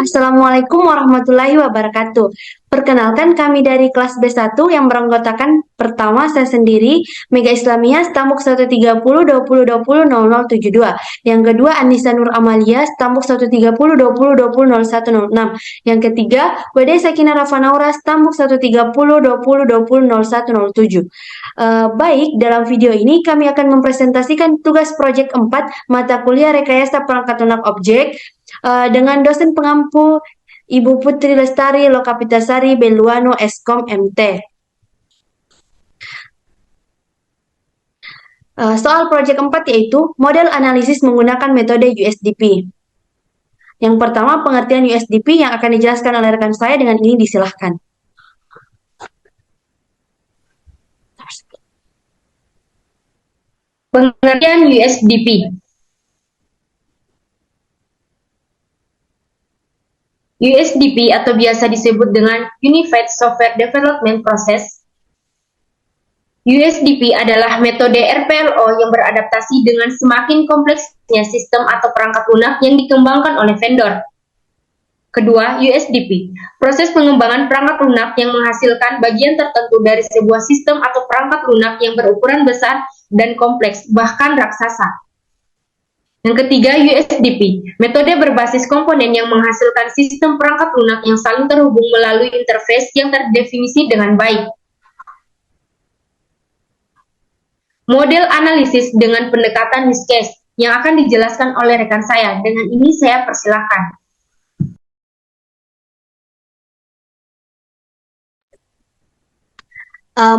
Assalamualaikum warahmatullahi wabarakatuh. Perkenalkan kami dari kelas B1 yang beranggotakan pertama saya sendiri, Mega Islamiyah, Stambuk 130-2020-0072. Yang kedua, Anissa Nur Amalia, Stambuk 130-2020-0106. Yang ketiga, WD Sakina Rafanaura, Stambuk 130-2020-0107. Baik, dalam video ini kami akan mempresentasikan tugas proyek 4 mata kuliah Rekayasa Perangkat Lunak Objek dengan dosen pengampu Ibu Putri Lestari Lokapitasari Beluano Eskom MT. Soal proyek 4 yaitu model analisis menggunakan metode USDP. Yang pertama, pengertian USDP yang akan dijelaskan oleh rekan saya, dengan ini disilahkan. Pengertian USDP. USDP atau biasa disebut dengan Unified Software Development Process. USDP adalah metode RPLO yang beradaptasi dengan semakin kompleksnya sistem atau perangkat lunak yang dikembangkan oleh vendor. Kedua, USDP, proses pengembangan perangkat lunak yang menghasilkan bagian tertentu dari sebuah sistem atau perangkat lunak yang berukuran besar dan kompleks, bahkan raksasa. Yang ketiga, USDP, metode berbasis komponen yang menghasilkan sistem perangkat lunak yang saling terhubung melalui interface yang terdefinisi dengan baik. Model analisis dengan pendekatan use case yang akan dijelaskan oleh rekan saya. Dengan ini saya persilakan.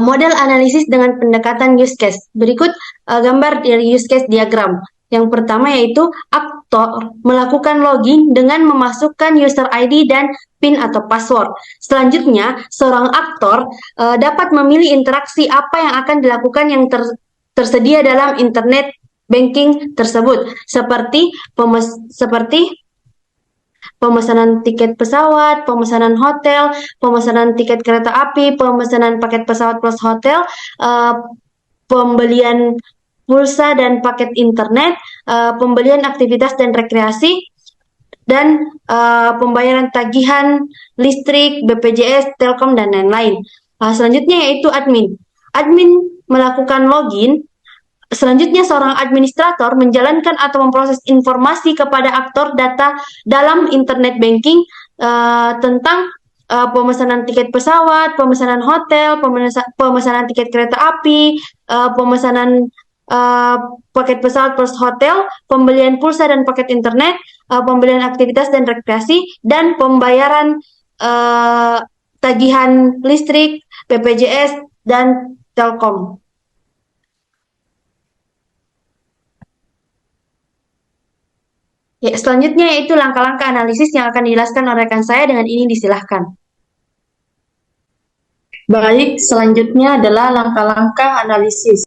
Model analisis dengan pendekatan use case. Berikut gambar dari use case diagram. Yang pertama yaitu aktor melakukan login dengan memasukkan user ID dan PIN atau password. Selanjutnya, seorang aktor dapat memilih interaksi apa yang akan dilakukan yang tersedia dalam internet banking tersebut, seperti pemesanan tiket pesawat, pemesanan hotel, pemesanan tiket kereta api, pemesanan paket pesawat plus hotel, pembelian pulsa dan paket internet, pembelian aktivitas dan rekreasi, dan pembayaran tagihan listrik, BPJS, Telkom, dan lain-lain. Selanjutnya yaitu admin. Admin melakukan login. Selanjutnya, seorang administrator menjalankan atau memproses informasi kepada aktor data dalam internet banking tentang pemesanan tiket pesawat, pemesanan hotel, pemesanan tiket kereta api, pemesanan paket pesawat plus hotel, pembelian pulsa dan paket internet, pembelian aktivitas dan rekreasi, dan pembayaran tagihan listrik, BPJS, dan Telkom. Ya, selanjutnya yaitu langkah-langkah analisis yang akan dijelaskan oleh rekan saya. Dengan ini disilahkan. Baik, selanjutnya adalah langkah-langkah analisis.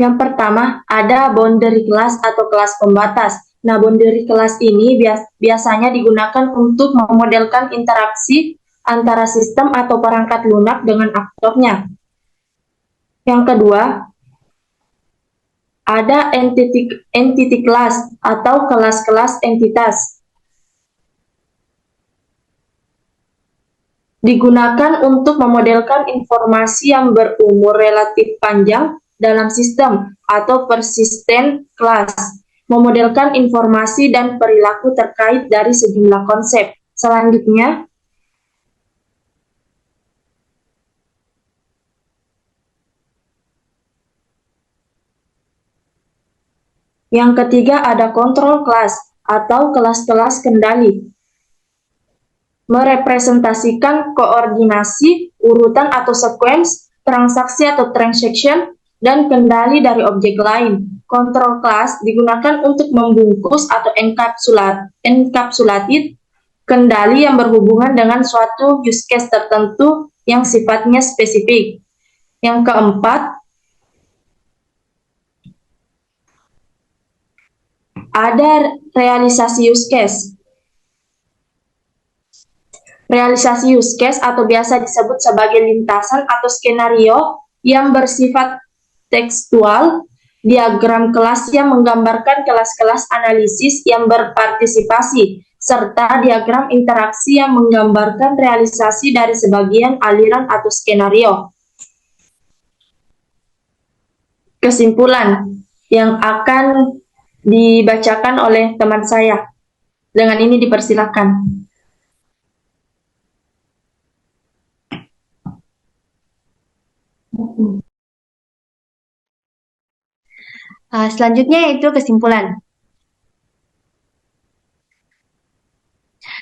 Yang pertama, ada boundary class atau kelas pembatas. Nah, boundary class ini biasanya digunakan untuk memodelkan interaksi antara sistem atau perangkat lunak dengan aktornya. Yang kedua, ada entity class atau kelas-kelas entitas. Digunakan untuk memodelkan informasi yang berumur relatif panjang dalam sistem atau persistent class, memodelkan informasi dan perilaku terkait dari sejumlah konsep. Selanjutnya, yang ketiga ada control class atau kelas-kelas kendali, merepresentasikan koordinasi, urutan atau sequence, transaksi atau transaction, dan kendali dari objek lain. Control class digunakan untuk membungkus atau encapsulated kendali yang berhubungan dengan suatu use case tertentu yang sifatnya spesifik. Yang keempat, ada realisasi use case. Realisasi use case atau biasa disebut sebagai lintasan atau skenario yang bersifat tekstual Diagram kelas yang menggambarkan kelas-kelas analisis yang berpartisipasi, serta diagram interaksi yang menggambarkan realisasi dari sebagian aliran atau skenario. Kesimpulan yang akan dibacakan oleh teman saya. Dengan ini dipersilakan. Selanjutnya yaitu kesimpulan.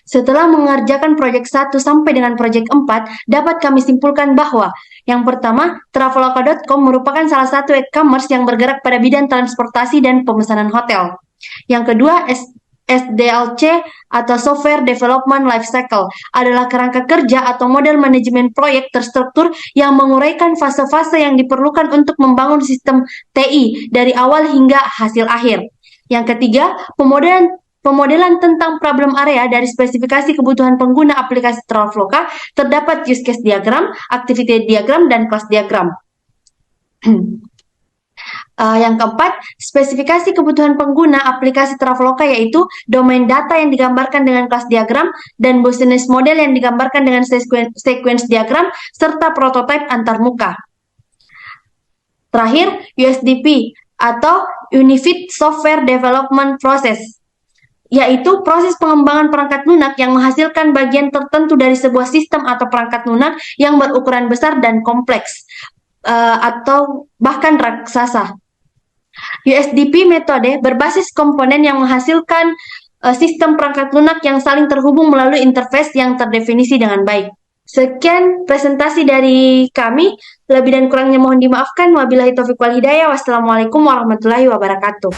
Setelah mengerjakan proyek 1 sampai dengan proyek 4, dapat kami simpulkan bahwa yang pertama, Traveloka.com merupakan salah satu e-commerce yang bergerak pada bidang transportasi dan pemesanan hotel. Yang kedua, SDLC atau Software Development Lifecycle adalah kerangka kerja atau model manajemen proyek terstruktur yang menguraikan fase-fase yang diperlukan untuk membangun sistem TI dari awal hingga hasil akhir. Yang ketiga, pemodelan tentang problem area dari spesifikasi kebutuhan pengguna aplikasi Traveloka terdapat use case diagram, activity diagram, dan class diagram. Yang keempat, spesifikasi kebutuhan pengguna aplikasi Traveloka yaitu domain data yang digambarkan dengan kelas diagram dan business model yang digambarkan dengan sequence diagram serta prototipe antarmuka. Terakhir, USDP atau Unified Software Development Process, yaitu proses pengembangan perangkat lunak yang menghasilkan bagian tertentu dari sebuah sistem atau perangkat lunak yang berukuran besar dan kompleks, atau bahkan raksasa. USDP metode berbasis komponen yang menghasilkan sistem perangkat lunak yang saling terhubung melalui interface yang terdefinisi dengan baik. Sekian presentasi dari kami. Lebih dan kurangnya mohon dimaafkan. Wabillahi taufiq wal hidayah. Wassalamualaikum warahmatullahi wabarakatuh.